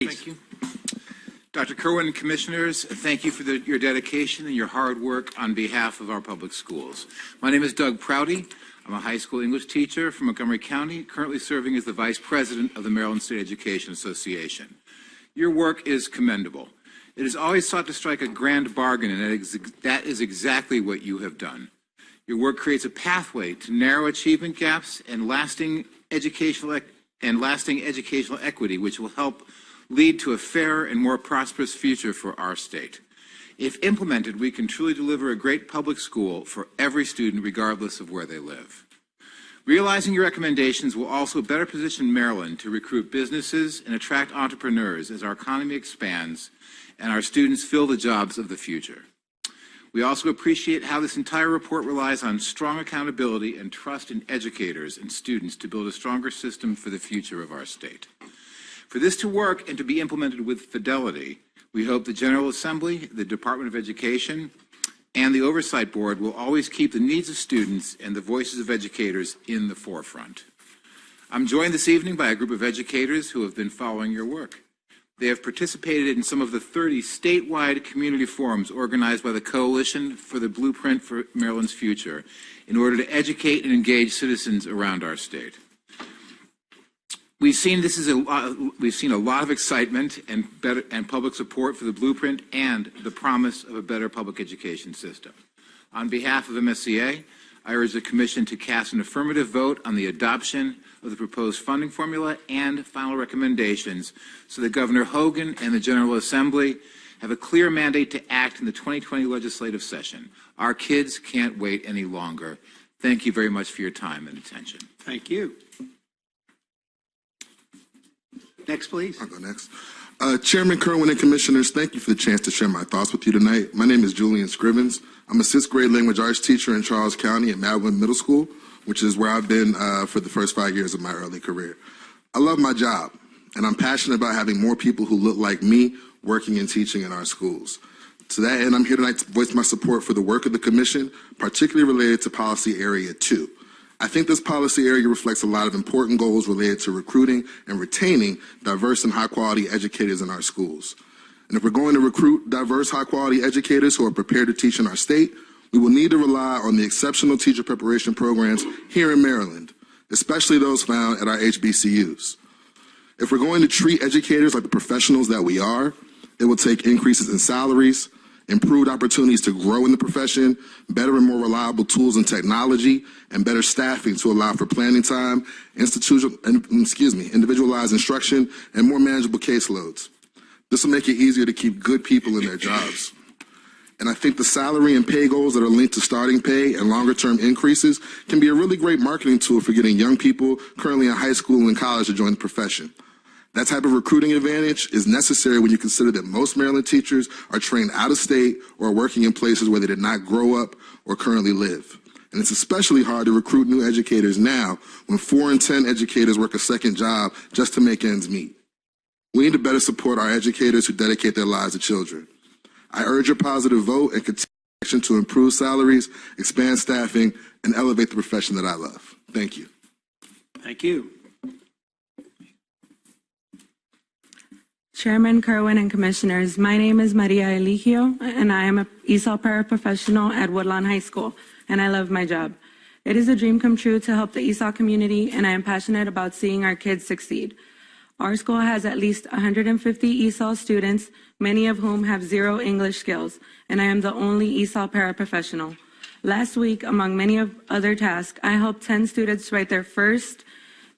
Thank you. Dr. Kirwan and Commissioners, thank you for your dedication and your hard work on behalf of our public schools. My name is Doug Prouty. I'm a high school English teacher from Montgomery County, currently serving as the Vice President of the Maryland State Education Association. Your work is commendable. It is always sought to strike a grand bargain, and that is exactly what you have done. Your work creates a pathway to narrow achievement gaps and lasting educational equity, which will help lead to a fairer and more prosperous future for our state. If implemented, we can truly deliver a great public school for every student, regardless of where they live. Realizing your recommendations will also better position Maryland to recruit businesses and attract entrepreneurs as our economy expands and our students fill the jobs of the future. We also appreciate how this entire report relies on strong accountability and trust in educators and students to build a stronger system for the future of our state. For this to work and to be implemented with fidelity, we hope the General Assembly, the Department of Education, and the Oversight Board will always keep the needs of students and the voices of educators in the forefront. I'm joined this evening by a group of educators who have been following your work. They have participated in some of the 30 statewide community forums organized by the Coalition for the Blueprint for Maryland's Future in order to educate and engage citizens around our state. We've seen a lot of excitement and public support for the blueprint and the promise of a better public education system. On behalf of MSEA, I urge the Commission to cast an affirmative vote on the adoption of the proposed funding formula and final recommendations so that Governor Hogan and the General Assembly have a clear mandate to act in the 2020 legislative session. Our kids can't wait any longer. Thank you very much for your time and attention. Thank you. Next, please. I'll go next. Chairman Kirwan and Commissioners, thank you for the chance to share my thoughts with you tonight. My name is Julian Scrivens. I'm a 6th grade language arts teacher in Charles County at Maryland Middle School, which is where I've been for the first 5 years of my early career. I love my job, and I'm passionate about having more people who look like me working and teaching in our schools. To that end, I'm here tonight to voice my support for the work of the Commission, particularly related to Policy Area 2. I think this policy area reflects a lot of important goals related to recruiting and retaining diverse and high-quality educators in our schools. And if we're going to recruit diverse, high-quality educators who are prepared to teach in our state, we will need to rely on the exceptional teacher preparation programs here in Maryland, especially those found at our HBCUs. If we're going to treat educators like the professionals that we are, it will take increases in salaries, improved opportunities to grow in the profession, better and more reliable tools and technology, and better staffing to allow for planning time, individualized instruction, and more manageable caseloads. This will make it easier to keep good people in their jobs. And I think the salary and pay goals that are linked to starting pay and longer-term increases can be a really great marketing tool for getting young people currently in high school and college to join the profession. That type of recruiting advantage is necessary when you consider that most Maryland teachers are trained out of state or working in places where they did not grow up or currently live. And it's especially hard to recruit new educators now when 4 in 10 educators work a second job just to make ends meet. We need to better support our educators who dedicate their lives to children. I urge your positive vote and continue action to improve salaries, expand staffing, and elevate the profession that I love. Thank you. Thank you. Chairman Kirwan and Commissioners, my name is Maria Eligio, and I am an ESOL paraprofessional at Woodlawn High School, and I love my job. It is a dream come true to help the ESOL community, and I am passionate about seeing our kids succeed. Our school has at least 150 ESOL students, many of whom have 0 English skills, and I am the only ESOL paraprofessional. Last week, among many other tasks, I helped 10 students write their first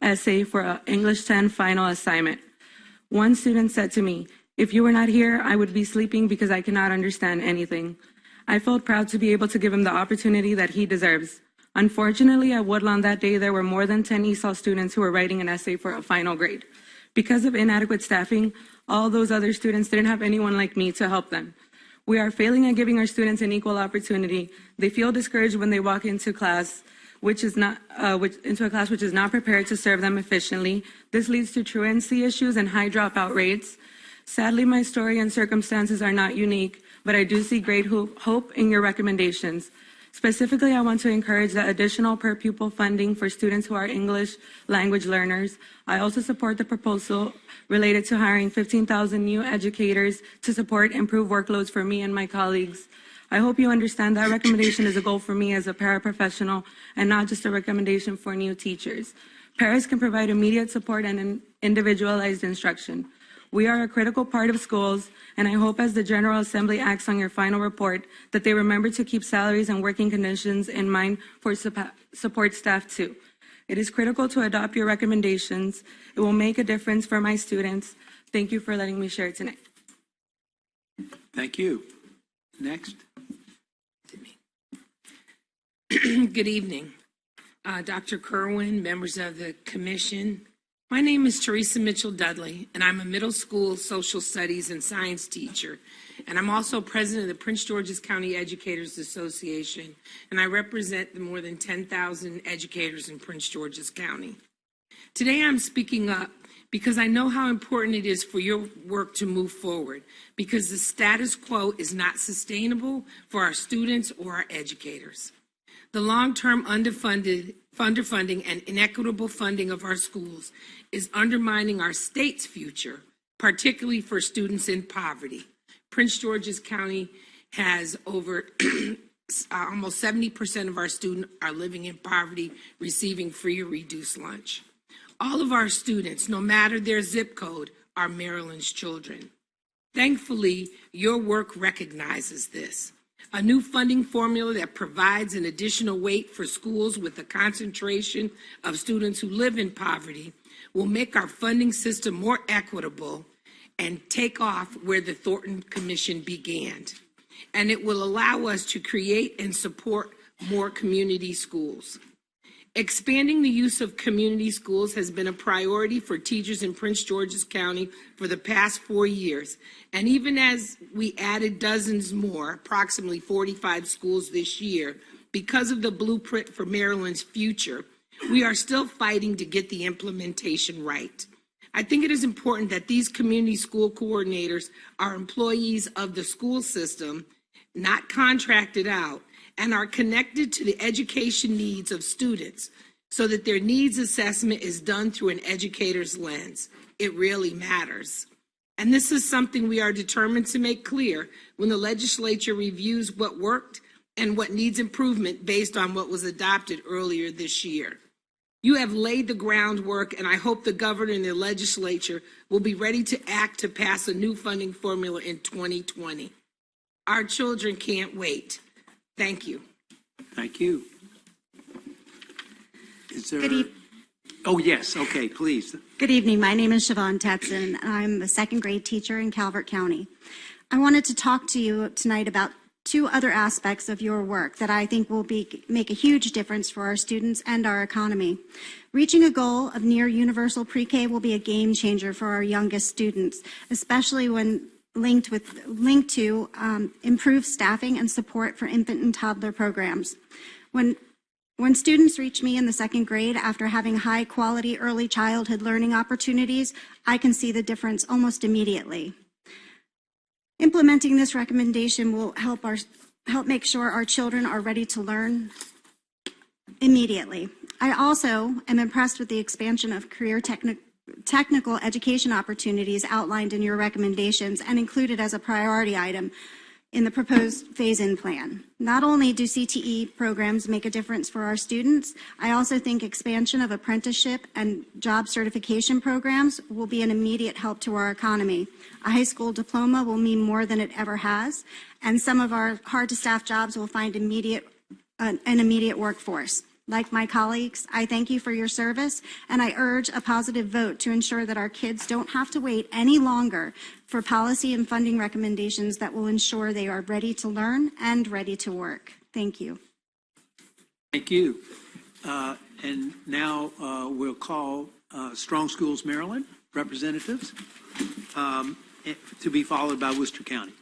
essay for an English 10 final assignment. One student said to me, "If you were not here, I would be sleeping because I cannot understand anything." I felt proud to be able to give him the opportunity that he deserves. Unfortunately, at Woodlawn that day, there were more than 10 ESOL students who were writing an essay for a final grade. Because of inadequate staffing, all those other students didn't have anyone like me to help them. We are failing at giving our students an equal opportunity. They feel discouraged when they walk into class, which is not prepared to serve them efficiently. This leads to truancy issues and high dropout rates. Sadly, my story and circumstances are not unique, but I do see great hope in your recommendations. Specifically, I want to encourage the additional per pupil funding for students who are English language learners. I also support the proposal related to hiring 15,000 new educators to support improved workloads for me and my colleagues. I hope you understand that recommendation is a goal for me as a paraprofessional and not just a recommendation for new teachers. Paras can provide immediate support and individualized instruction. We are a critical part of schools, and I hope as the General Assembly acts on your final report that they remember to keep salaries and working conditions in mind for support staff too. It is critical to adopt your recommendations. It will make a difference for my students. Thank you for letting me share tonight. Thank you. Next. Good evening, Dr. Kirwan, members of the commission. My name is Teresa Mitchell Dudley, and I'm a middle school social studies and science teacher. And I'm also president of the Prince George's County Educators Association, and I represent the more than 10,000 educators in Prince George's County. Today I'm speaking up because I know how important it is for your work to move forward, because the status quo is not sustainable for our students or our educators. The long-term underfunding and inequitable funding of our schools is undermining our state's future, particularly for students in poverty. Prince George's County has over almost 70% of our students are living in poverty, receiving free or reduced lunch. All of our students, no matter their zip code, are Maryland's children. Thankfully, your work recognizes this. A new funding formula that provides an additional weight for schools with a concentration of students who live in poverty will make our funding system more equitable and take off where the Thornton Commission began. And it will allow us to create and support more community schools. Expanding the use of community schools has been a priority for teachers in Prince George's County for the past 4 years. And even as we added dozens more, approximately 45 schools this year, because of the blueprint for Maryland's future, we are still fighting to get the implementation right. I think it is important that these community school coordinators are employees of the school system, not contracted out, and are connected to the education needs of students so that their needs assessment is done through an educator's lens. It really matters. And this is something we are determined to make clear when the legislature reviews what worked and what needs improvement based on what was adopted earlier this year. You have laid the groundwork, and I hope the governor and the legislature will be ready to act to pass a new funding formula in 2020. Our children can't wait. Thank you. Thank you. Is there? Good evening. Oh, yes. Okay, please. Good evening. My name is Siobhan Tetson. I'm a second grade teacher in Calvert County. I wanted to talk to you tonight about two other aspects of your work that I think will make a huge difference for our students and our economy. Reaching a goal of near universal pre-K will be a game changer for our youngest students, especially when linked to improved staffing and support for infant and toddler programs. When students reach me in the second grade after having high quality early childhood learning opportunities, I can see the difference almost immediately. Implementing this recommendation will help make sure our children are ready to learn immediately. I also am impressed with the expansion of career technical education opportunities outlined in your recommendations and included as a priority item in the proposed phase-in plan. Not only do CTE programs make a difference for our students, I also think expansion of apprenticeship and job certification programs will be an immediate help to our economy. A high school diploma will mean more than it ever has, and some of our hard-to-staff jobs will find an immediate workforce. Like my colleagues, I thank you for your service, and I urge a positive vote to ensure that our kids don't have to wait any longer for policy and funding recommendations that will ensure they are ready to learn and ready to work. Thank you. Thank you. And now we'll call Strong Schools Maryland representatives to be followed by Worcester County.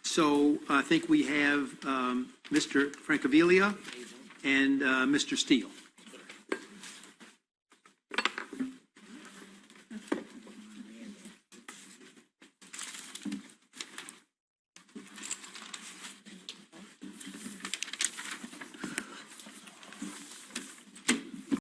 So I think we have Mr. Francavilla and Mr. Steele.